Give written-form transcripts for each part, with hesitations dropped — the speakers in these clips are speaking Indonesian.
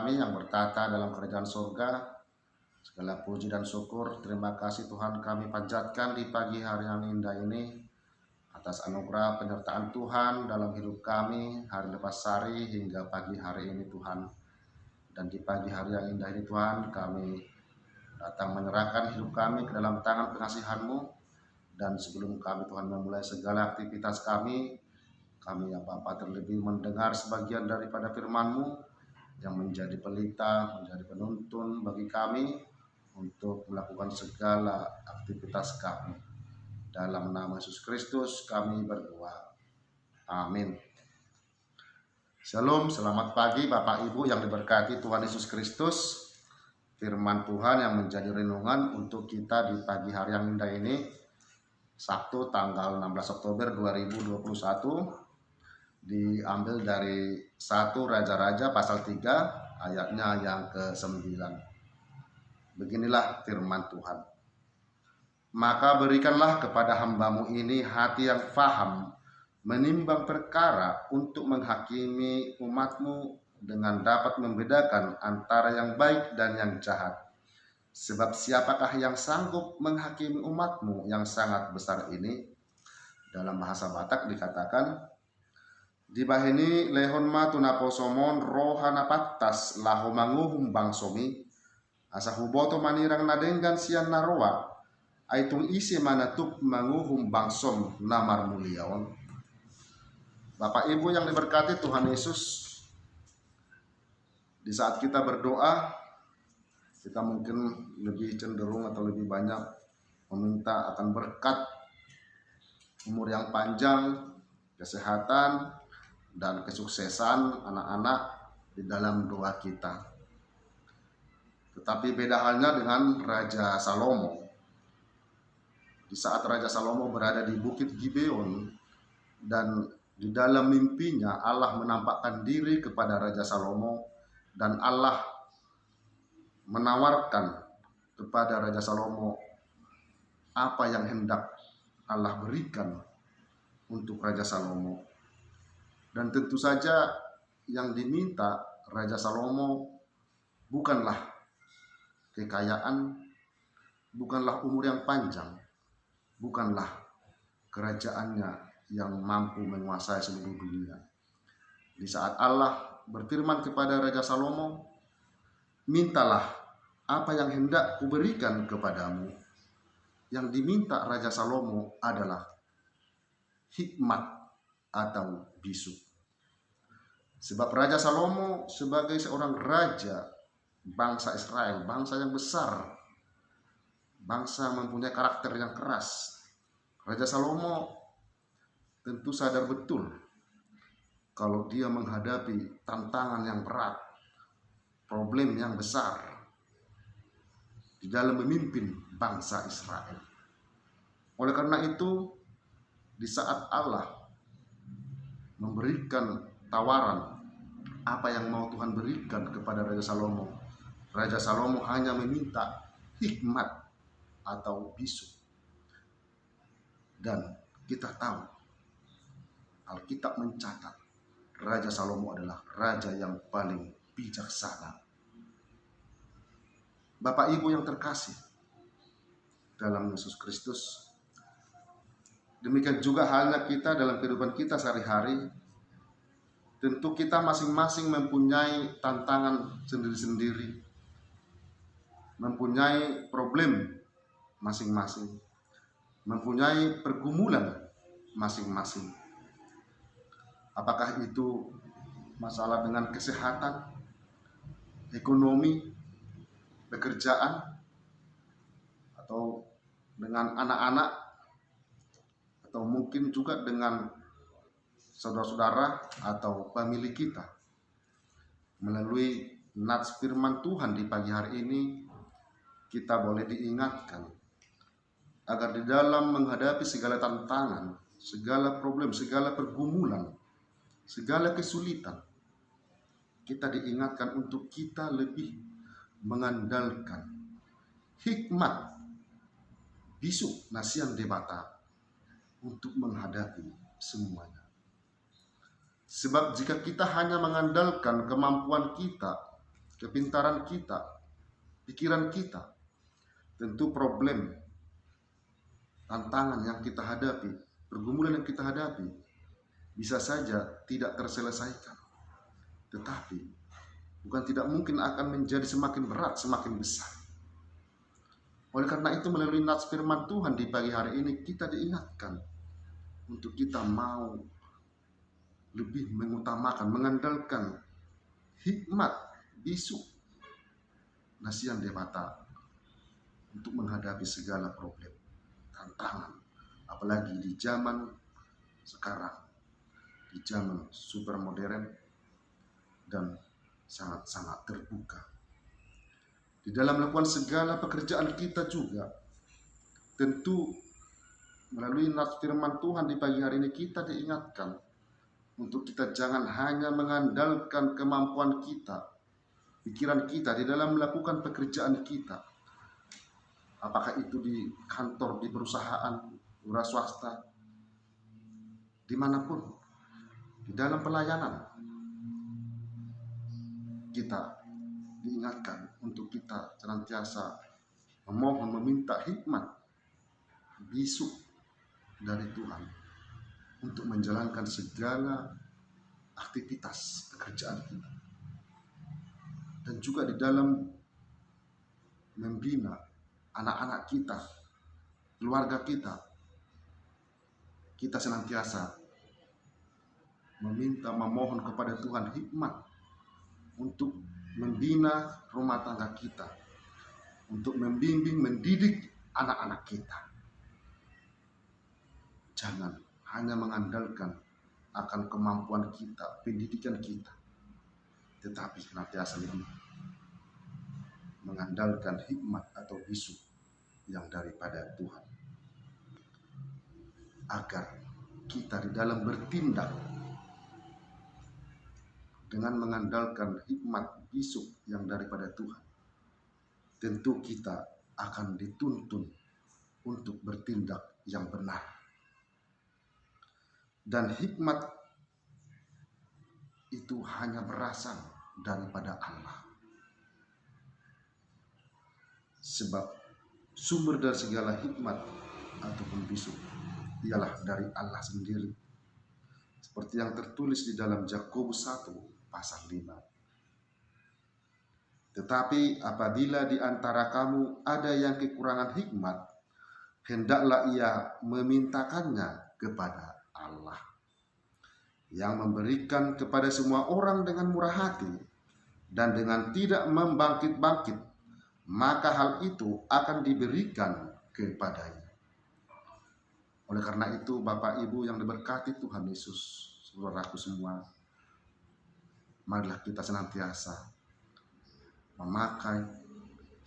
kami yang bertata dalam kerajaan surga. Segala puji dan syukur, terima kasih Tuhan kami panjatkan di pagi hari yang indah ini atas anugerah penyertaan Tuhan dalam hidup kami hari lepas hari hingga pagi hari ini Tuhan. Dan di pagi hari yang indah ini Tuhan, kami datang menyerahkan hidup kami ke dalam tangan pengasihan-Mu. Dan sebelum kami Tuhan memulai segala aktivitas kami ya Bapa terlebih mendengar sebagian daripada firman-Mu yang menjadi pelita, menjadi penuntun bagi kami untuk melakukan segala aktivitas kami. Dalam nama Yesus Kristus kami berdoa. Amin. Shalom, selamat pagi Bapak Ibu yang diberkati Tuhan Yesus Kristus. Firman Tuhan yang menjadi renungan untuk kita di pagi hari yang indah ini, Sabtu tanggal 16 Oktober 2021, diambil dari 1 Raja-Raja pasal 3 ayatnya yang ke-9. Beginilah firman Tuhan. Maka berikanlah kepada hamba-Mu ini hati yang faham, menimbang perkara untuk menghakimi umat-Mu dengan dapat membedakan antara yang baik dan yang jahat. Sebab siapakah yang sanggup menghakimi umat-Mu yang sangat besar ini? Dalam bahasa Batak dikatakan, di bahini lehon ma tunaposomon rohana pattas lahomanguhum bangsomi, asa huboto manirang nadenggan sian naroa, aitung isi manatup manguhum bangsom namar muliaon. Bapak Ibu yang diberkati Tuhan Yesus, di saat kita berdoa, kita mungkin lebih cenderung atau lebih banyak meminta akan berkat, umur yang panjang, kesehatan, dan kesuksesan anak-anak di dalam doa kita. Tetapi beda halnya dengan Raja Salomo. Di saat Raja Salomo berada di Bukit Gibeon dan di dalam mimpinya Allah menampakkan diri kepada Raja Salomo dan Allah menawarkan kepada Raja Salomo apa yang hendak Allah berikan untuk Raja Salomo. Dan tentu saja yang diminta Raja Salomo bukanlah kekayaan, bukanlah umur yang panjang, bukanlah kerajaannya yang mampu menguasai seluruh dunia. Di saat Allah berfirman kepada Raja Salomo, mintalah apa yang hendak kuberikan kepadamu. Yang diminta Raja Salomo adalah hikmat atau bisu. Sebab Raja Salomo sebagai seorang raja bangsa Israel, bangsa yang besar, bangsa mempunyai karakter yang keras, Raja Salomo tentu sadar betul kalau dia menghadapi tantangan yang berat, problem yang besar di dalam memimpin bangsa Israel. Oleh karena itu, di saat Allah memberikan tawaran apa yang mau Tuhan berikan kepada Raja Salomo hanya meminta hikmat atau bisu. Dan kita tahu, Alkitab mencatat Raja Salomo adalah raja yang paling bijaksana. Bapak Ibu yang terkasih dalam Yesus Kristus, demikian juga halnya kita dalam kehidupan kita sehari-hari. Tentu kita masing-masing mempunyai tantangan sendiri-sendiri, mempunyai problem masing-masing, mempunyai pergumulan masing-masing. Apakah itu masalah dengan kesehatan, ekonomi, pekerjaan, atau dengan anak-anak, atau mungkin juga dengan saudara-saudara atau pemilik kita. Melalui nats firman Tuhan di pagi hari ini, kita boleh diingatkan agar di dalam menghadapi segala tantangan, segala problem, segala pergumulan, segala kesulitan, kita diingatkan untuk kita lebih mengandalkan hikmat bisu nasian debata untuk menghadapi semuanya. Sebab jika kita hanya mengandalkan kemampuan kita, kepintaran kita, pikiran kita. Tentu problem, tantangan yang kita hadapi, pergumulan yang kita hadapi bisa saja tidak terselesaikan. Tetapi bukan tidak mungkin akan menjadi semakin berat, semakin besar. Oleh karena itu melalui nats firman Tuhan di pagi hari ini kita diingatkan untuk kita mau lebih mengutamakan, mengandalkan hikmat, bisu, nasihan dewata untuk menghadapi segala problem, tantangan, apalagi di zaman sekarang, di zaman super modern dan sangat-sangat terbuka. Di dalam melakukan segala pekerjaan kita juga, tentu melalui nats firman Tuhan di pagi hari ini kita diingatkan untuk kita jangan hanya mengandalkan kemampuan kita, pikiran kita di dalam melakukan pekerjaan kita. Apakah itu di kantor, di perusahaan, wira swasta, dimanapun, di dalam pelayanan, kita diingatkan untuk kita senantiasa memohon, meminta hikmat, bisu dari Tuhan untuk menjalankan segala aktivitas pekerjaan kita. Dan juga di dalam membina anak-anak kita, keluarga kita, kita senantiasa meminta, memohon kepada Tuhan hikmat untuk membina rumah tangga kita, untuk membimbing, mendidik anak-anak kita. Jangan hanya mengandalkan akan kemampuan kita, pendidikan kita, tetapi senantiasa lebih mengandalkan hikmat atau bisu yang daripada Tuhan, agar kita di dalam bertindak dengan mengandalkan hikmat bisu yang daripada Tuhan, tentu kita akan dituntun untuk bertindak yang benar. Dan hikmat itu hanya berasal daripada Allah. Sebab sumber dari segala hikmat ataupun bisu ialah dari Allah sendiri. Seperti yang tertulis di dalam Yakobus 1 pasal 5. Tetapi apabila di antara kamu ada yang kekurangan hikmat, hendaklah ia memintakannya kepada Allah, yang memberikan kepada semua orang dengan murah hati dan dengan tidak membangkit-bangkit, maka hal itu akan diberikan kepadanya. Oleh karena itu, Bapak Ibu yang diberkati Tuhan Yesus, saudaraku semua, marilah kita senantiasa memakai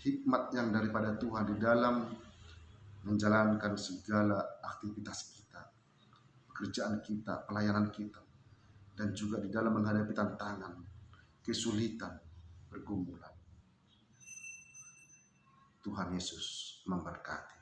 hikmat yang daripada Tuhan di dalam menjalankan segala aktivitas kita, pekerjaan kita, pelayanan kita, dan juga di dalam menghadapi tantangan, kesulitan, pergumulan. Tuhan Yesus memberkati.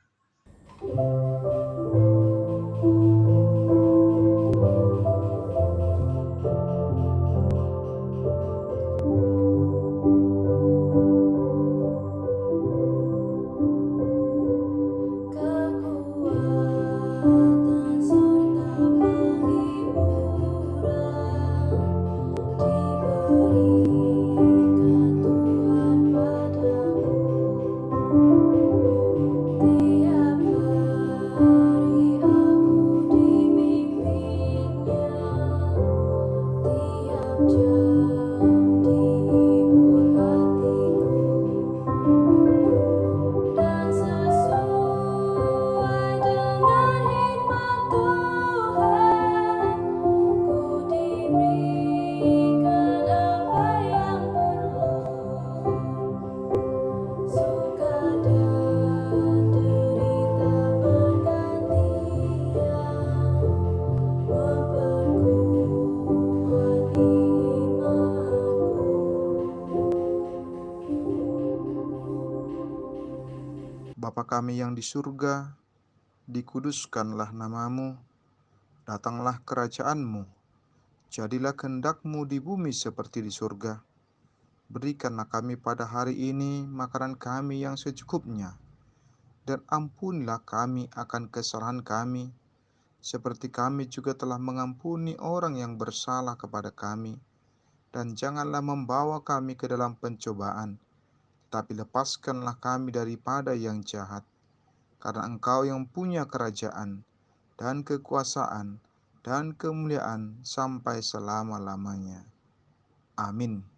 Bapa kami yang di surga, dikuduskanlah namamu, datanglah kerajaanmu, jadilah kehendak-Mu di bumi seperti di surga. Berikanlah kami pada hari ini makanan kami yang secukupnya, dan ampunilah kami akan kesalahan kami, seperti kami juga telah mengampuni orang yang bersalah kepada kami. Dan janganlah membawa kami ke dalam pencobaan, tapi lepaskanlah kami daripada yang jahat. Karena Engkau yang punya kerajaan, dan kekuasaan, dan kemuliaan sampai selama-lamanya. Amin.